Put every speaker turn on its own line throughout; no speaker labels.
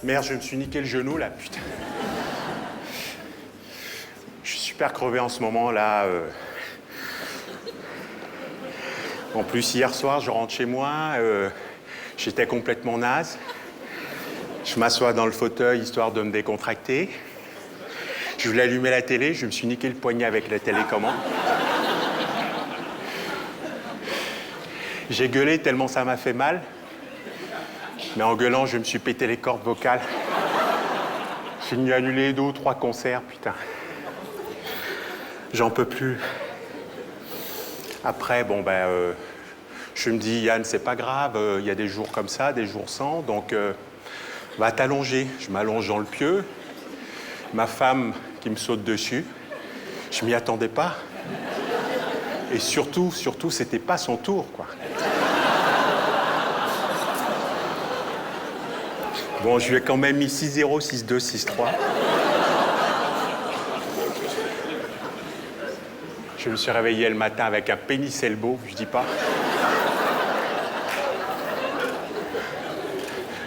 Merde, je me suis niqué le genou, là, putain. Je suis super crevé en ce moment, là. En plus, hier soir, je rentre chez moi, j'étais complètement naze. Je m'assois dans le fauteuil, histoire de me décontracter. Je voulais allumer la télé, je me suis niqué le poignet avec la télécommande. J'ai gueulé tellement ça m'a fait mal. Mais en gueulant, je me suis pété les cordes vocales. J'ai dû annuler 2 ou 3 concerts, putain. J'en peux plus. Après, bon, je me dis, Yann, c'est pas grave, il y a des jours comme ça, des jours sans, donc va t'allonger. Je m'allonge dans le pieu. Ma femme qui me saute dessus. Je m'y attendais pas. Et surtout, c'était pas son tour, quoi. Bon, je lui ai quand même mis 6-0, 6-2, 6-3. Je me suis réveillé le matin avec un pénis elbow, je dis pas.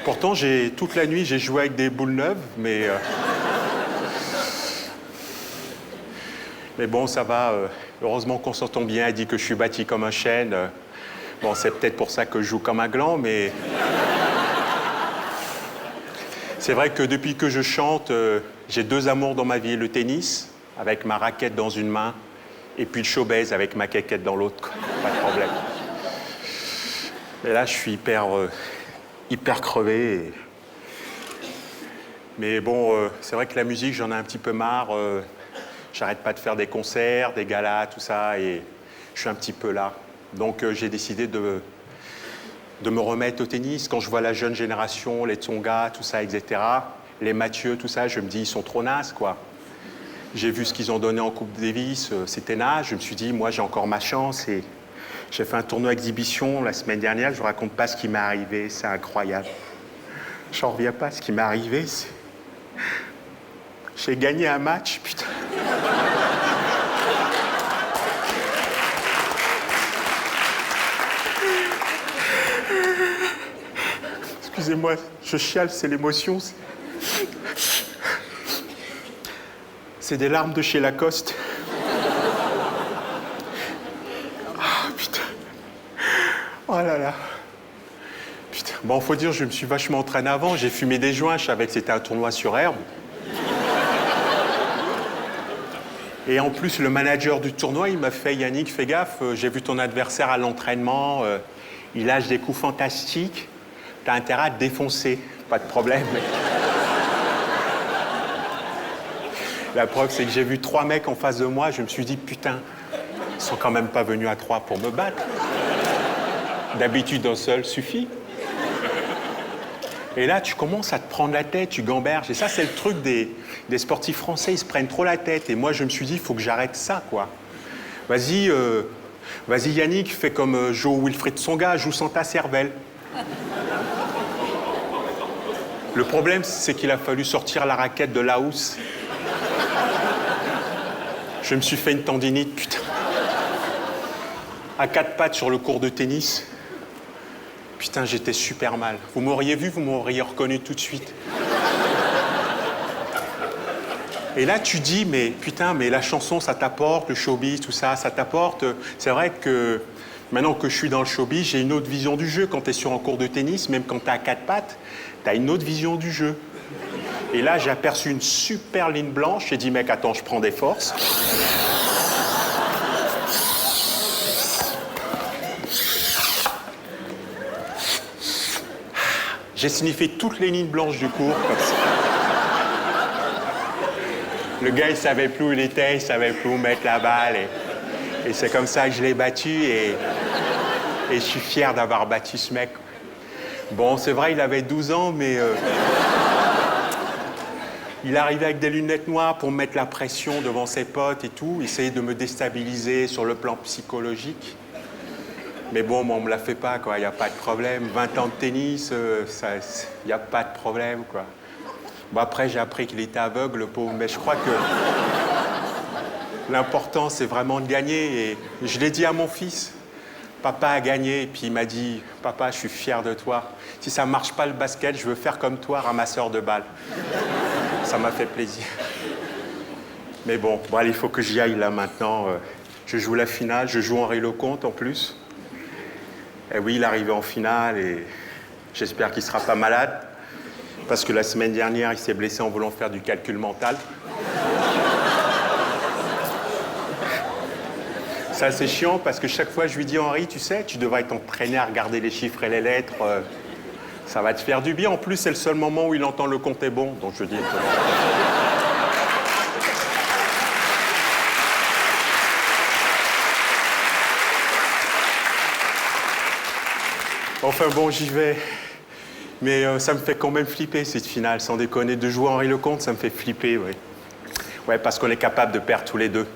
Pourtant, toute la nuit, j'ai joué avec des boules neuves, mais bon, ça va. Heureusement qu'on s'entend bien. Elle dit que je suis bâti comme un chêne. Bon, c'est peut-être pour ça que je joue comme un gland, mais... C'est vrai que depuis que je chante, j'ai 2 amours dans ma vie. Le tennis, avec ma raquette dans une main, et puis le showbiz avec ma quéquette dans l'autre. Pas de problème. Mais là, je suis hyper crevé. Mais bon, c'est vrai que la musique, j'en ai un petit peu marre. J'arrête pas de faire des concerts, des galas, tout ça, et je suis un petit peu là. Donc j'ai décidé de me remettre au tennis. Quand je vois la jeune génération, les Tsonga, tout ça, etc., les Mathieu, tout ça, je me dis, ils sont trop nazes, quoi. J'ai vu ce qu'ils ont donné en Coupe Davis, c'était naze. Je me suis dit, moi, j'ai encore ma chance. Et j'ai fait un tournoi exhibition la semaine dernière. Je vous raconte pas ce qui m'est arrivé, c'est incroyable. J'en reviens pas, ce qui m'est arrivé, c'est... J'ai gagné un match, putain. Excusez-moi, je chiale, c'est l'émotion. C'est des larmes de chez Lacoste. Ah, putain. Oh là là. Putain. Bon, faut dire, je me suis vachement entraîné avant. J'ai fumé des joints, je savais que c'était un tournoi sur herbe. Et en plus, le manager du tournoi, il m'a fait, Yannick, fais gaffe, j'ai vu ton adversaire à l'entraînement, il lâche des coups fantastiques. T'as intérêt à te défoncer, pas de problème. La preuve, c'est que j'ai vu 3 mecs en face de moi, je me suis dit, putain, ils sont quand même pas venus à 3 pour me battre. D'habitude, un seul suffit. Et là, tu commences à te prendre la tête, tu gamberges. Et ça, c'est le truc des sportifs français, ils se prennent trop la tête. Et moi, je me suis dit, il faut que j'arrête ça, quoi. Vas-y, Yannick, fais comme Joe Wilfried Tsonga, joue sans ta cervelle. Le problème, c'est qu'il a fallu sortir la raquette de la housse. Je me suis fait une tendinite, putain. À 4 pattes sur le court de tennis. Putain, j'étais super mal. Vous m'auriez vu, vous m'auriez reconnu tout de suite. Et là, tu dis, mais putain, mais la chanson, ça t'apporte, le showbiz, tout ça, ça t'apporte. C'est vrai que maintenant que je suis dans le showbiz, j'ai une autre vision du jeu. Quand tu es sur un court de tennis, même quand tu es à 4 pattes, tu as une autre vision du jeu. Et là, j'ai aperçu une super ligne blanche. J'ai dit, mec, attends, je prends des forces. J'ai sniffé toutes les lignes blanches du cours, comme ça. Le gars, il savait plus où il était, il savait plus où mettre la balle. Et c'est comme ça que je l'ai battu. Et je suis fier d'avoir battu ce mec. Bon, c'est vrai, il avait 12 ans, mais... il arrivait avec des lunettes noires pour me mettre la pression devant ses potes et tout, essayer de me déstabiliser sur le plan psychologique. Mais bon, on me la fait pas, quoi, il n'y a pas de problème. 20 ans de tennis, il n'y a pas de problème, quoi. Bon, après, j'ai appris qu'il était aveugle, le pauvre, mais je crois que l'important, c'est vraiment de gagner. Et je l'ai dit à mon fils. Papa a gagné, et puis il m'a dit, papa, je suis fier de toi. Si ça ne marche pas le basket, je veux faire comme toi, ramasseur de balles. Ça m'a fait plaisir. Mais bon, allez, il faut que j'y aille là maintenant. Je joue la finale, je joue Henri Lecomte en plus. Et oui, il est arrivé en finale et j'espère qu'il ne sera pas malade. Parce que la semaine dernière, il s'est blessé en voulant faire du calcul mental. Ça, c'est chiant parce que chaque fois, je lui dis, Henri, tu sais, tu devrais t'entraîner à regarder les chiffres et les lettres. Ça va te faire du bien. En plus, c'est le seul moment où il entend le compte est bon. Donc, je dis... Enfin bon, j'y vais. Mais ça me fait quand même flipper, cette finale, sans déconner. De jouer Henri Lecomte, ça me fait flipper, oui. Ouais, parce qu'on est capable de perdre tous les deux.